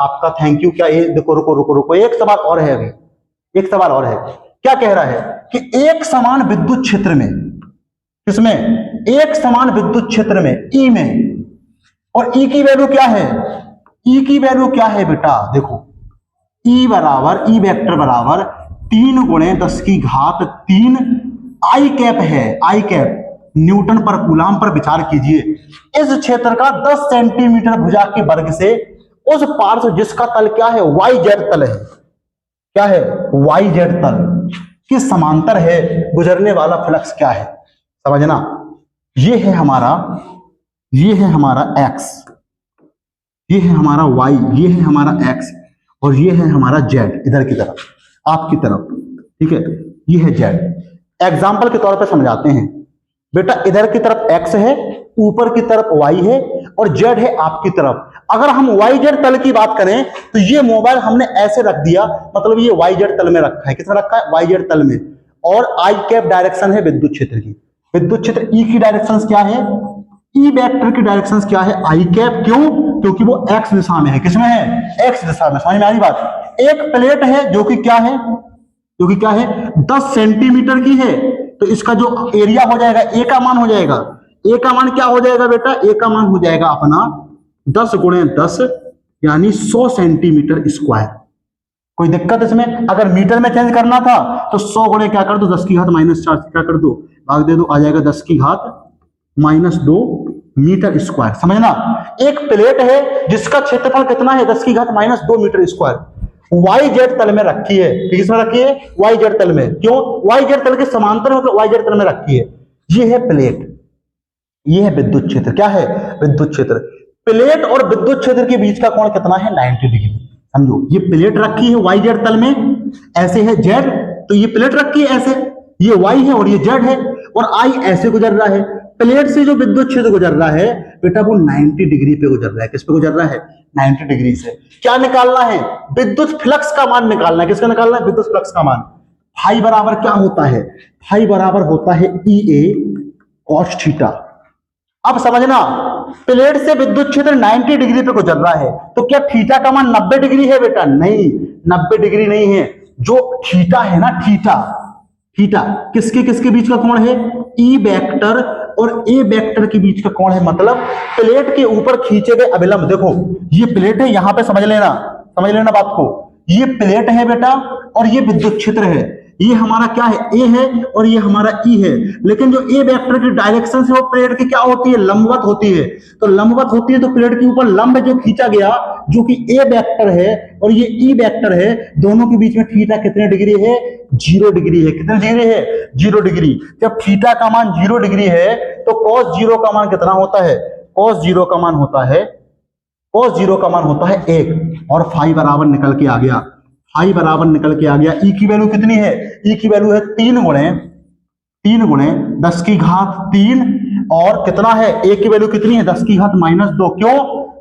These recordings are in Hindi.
आपका थैंक यू। क्या ये देखो, रुको रुको रुको, एक सवाल और है, अभी एक सवाल और है। क्या कह रहा है कि एक समान विद्युत क्षेत्र में, किसमें, एक समान विद्युत क्षेत्र में ई में, और ई की वैल्यू क्या है, ई की वैल्यू क्या है बेटा, देखो ई बराबर, ई वेक्टर बराबर 3 गुणे 10 की घात 3 आई कैप है, आई कैप न्यूटन पर कूलाम पर विचार कीजिए। इस क्षेत्र का 10 सेंटीमीटर भुजा के वर्ग से उस पार्श्व जिसका तल क्या है, वाई जेड तल है, क्या है, वाई जेड तल के समांतर है, गुजरने वाला फ्लक्स क्या है, समझना। ये है हमारा एक्स, ये है हमारा वाई, ये है हमारा एक्स, और ये है हमारा जेड इधर की तरफ, आपकी तरफ, ठीक है, ये है जेड। एग्जाम्पल के तौर पे समझाते हैं बेटा, इधर की तरफ एक्स है, ऊपर की तरफ वाई है, और जेड है आपकी तरफ। अगर हम वाई जेड तल की बात करें तो ये मोबाइल हमने ऐसे रख दिया, मतलब ये वाई जेड तल में रखा है, किसमें रखा है, वाई जेड तल में, और आई कैप डायरेक्शन है विद्युत क्षेत्र की। विद्युत क्षेत्र ई की डायरेक्शन क्या है, ई वेक्टर की डायरेक्शन क्या है, आई कैप। क्यों, क्योंकि वो एक्स दिशा में है, किसमें है, एक्स दिशा में। समझ में आ रही बात। एक प्लेट है जो कि क्या है, 10 सेंटीमीटर की है, तो इसका जो एरिया हो जाएगा, ए का मान हो जाएगा, ए का मान क्या हो जाएगा बेटा, ए का मान हो जाएगा अपना 10 गुणे 10 यानी 100 सेंटीमीटर स्क्वायर। कोई दिक्कत इसमें? अगर मीटर में चेंज करना था तो 100 गुणे क्या कर दो, 10 की घात -4 क्या कर दो, भाग दे दो, आ जाएगा 10 की घात -2 मीटर स्क्वायर। समझना, एक प्लेट है जिसका क्षेत्रफल कितना है, 10 की घात -2 मीटर स्क्वायर, वाई जेड तल में रखी है। किसमें रखी है, वाई जेड तल में। क्यों, वाई जेड तल के समांतर होकर वाई जेड तल में रखी है। ये है प्लेट, ये है विद्युत क्षेत्र। क्या है, विद्युत क्षेत्र। प्लेट और विद्युत क्षेत्र के बीच का कोण कितना है, 90 डिग्री। समझो, ये प्लेट रखी है वाई जेड तल में, ऐसे है जेड, तो ये प्लेट रखी है ऐसे, ये वाई है और ये जेड है, और आई ऐसे गुजर रहा है। प्लेट से जो विद्युत क्षेत्र गुजर रहा है बेटा, वो 90 डिग्री पे गुजर रहा है। किस पे गुजर रहा है, 90 डिग्री से। क्या निकालना है, विद्युत फ्लक्स का मान निकालना है। किसका निकालना है, विद्युत फ्लक्स का मान। फाई बराबर क्या होता है, फाई बराबर होता है EA cos थीटा। अब समझना, प्लेट से विद्युत क्षेत्र 90 डिग्री पे गुजर रहा है, तो क्या थीटा का मान 90 डिग्री है बेटा, नहीं, 90 डिग्री नहीं है। जो थीटा है ना, थीटा किसके किसके बीच का कोण है, ई वेक्टर और ए वेक्टर के बीच का कोण है। मतलब प्लेट के ऊपर खींचे गए अभिलंब, देखो ये प्लेट है, यहां पे समझ लेना बात को, ये प्लेट है बेटा और ये विद्युत क्षेत्र है। ये हमारा क्या है, ए है, और ये हमारा ई है। लेकिन जो ए वेक्टर की डायरेक्शन है वो प्लेट की क्या होती है, लंबवत होती है। तो लंबवत होती है तो प्लेट के ऊपर लंब जो खींचा गया, जो कि ए वेक्टर है और ये ई वेक्टर है, दोनों के बीच में थीटा कितने डिग्री है, 0 डिग्री है। कितने डिग्री है, 0 डिग्री। जब थीटा का मान 0 डिग्री है तो cos 0 का मान कितना होता है, cos 0 का मान होता है, cos 0 का मान होता है 1, और फाई बराबर निकल के आ गया, फाई बराबर निकल के आ गया। ई की वैल्यू कितनी है, ई की वैल्यू है 3 गुणे 10 की घात 3, और कितना है, ए की वैल्यू कितनी है, 10 की घात -2। क्यों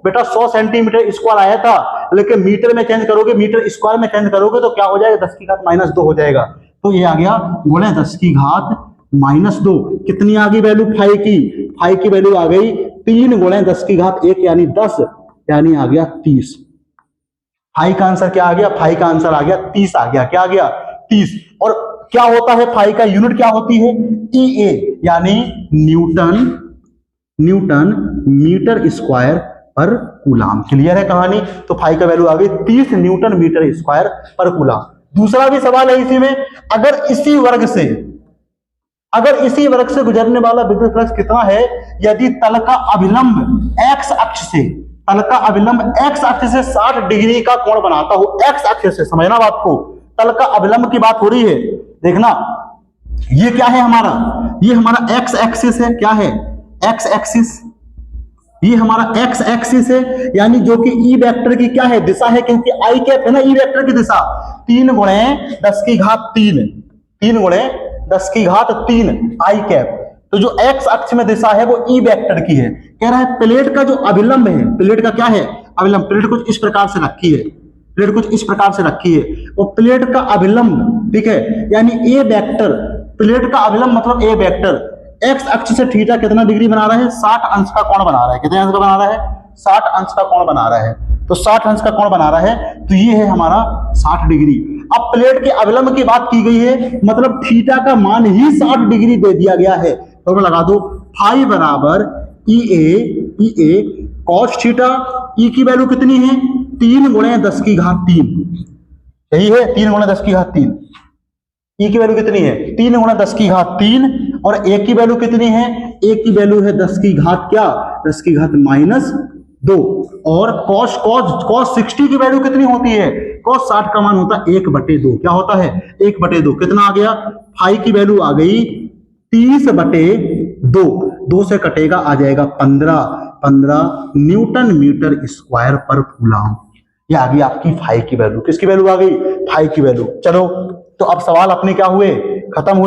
बेटा, 100 सेंटीमीटर स्क्वायर आया था, लेकिन मीटर में चेंज करोगे, मीटर स्क्वायर में चेंज करोगे तो क्या हो जाएगा, 10 की घात -2 हो जाएगा। तो ये आ गया गुणे 10 की घात -2। कितनी आ गई वैल्यू फाई की, फाई की वैल्यू आ गई 3 गुणे 10 की घात 1 यानी 10, यानी आ गया 30। फाई का आंसर क्या आ गया, फाई का आंसर आ गया 30 आ गया। क्या आ गया, 30। और क्या होता है, फाई का यूनिट क्या होती है, EA यानी न्यूटन मीटर स्क्वायर पर कूलाम। क्लियर है कहानी। तो फाई का वैल्यू आ गई 30 न्यूटन मीटर स्क्वायर पर कूलाम। दूसरा भी सवाल है इसी में, अगर इसी वर्ग से गुजरने वाला विद्युत फ्लक्स कितना है, यदि तल का अभिलंब x अक्ष से 60 डिग्री का कोण बनाता हो, x अक्ष से। समझना बात को, तल का अभिलंब की बात हो रही है। देखना, ये क्या है हमारा, ये हमारा x एक्सिस है। क्या है, x एक्सिस, ये हमारा x एक्सिस है, यानी जो कि ई वेक्टर की क्या है, दिशा है, क्योंकि आई कैप है ना ई वेक्टर की दिशा। 3 गुणे 10 की घात 3 आई कैप। तो जो x अक्ष में दिशा है वो ई वेक्टर की है। कह रहा है प्लेट का जो अभिलंब है, प्लेट का क्या है, अभिलंब, प्लेट कुछ इस प्रकार से रखी है, वो प्लेट का अभिलंब, ठीक है, यानी ए वेक्टर, प्लेट का अभिलंब मतलब ए वेक्टर x अक्ष से थीटा कितना डिग्री बना रहा है, 60 अंश का कोण बना रहा है। कितने अंश का बना रहा है, 60 अंश का कोण बना रहा है। तो 60 अंश का कोण बना रहा है, तो ये है हमारा 60 डिग्री। अब प्लेट के अवलंब की बात की गई है, मतलब थीटा का मान ही 60 डिग्री दे दिया गया है। तो लगा दो फाई बराबर ई ए कॉस थीटा। ई की वैल्यू कितनी है? 3 गुणे 10 की घात 3, यही है 3 गुणे 10 की घात 3। ई की वैल्यू कितनी है? 3 गुणा 10 की घात 3। और ए की वैल्यू कितनी है? ए की वैल्यू है 10 की घात क्या? 10 की घात -2। और cos 60 की वैल्यू कितनी होती है? cos 60 का मान होता है 1/2। क्या होता है? 1/2। कितना आ गया? फाई की वैल्यू आ गई 30/2। 2 से कटेगा, आ जाएगा 15 न्यूटन मीटर स्क्वायर पर कूलम। ये आ गई आपकी फाई की वैल्यू। किसकी वैल्यू आ गई? फाई की वैल्यू। चलो, तो अब सवाल अपने क्या हुए? खत्म हुए।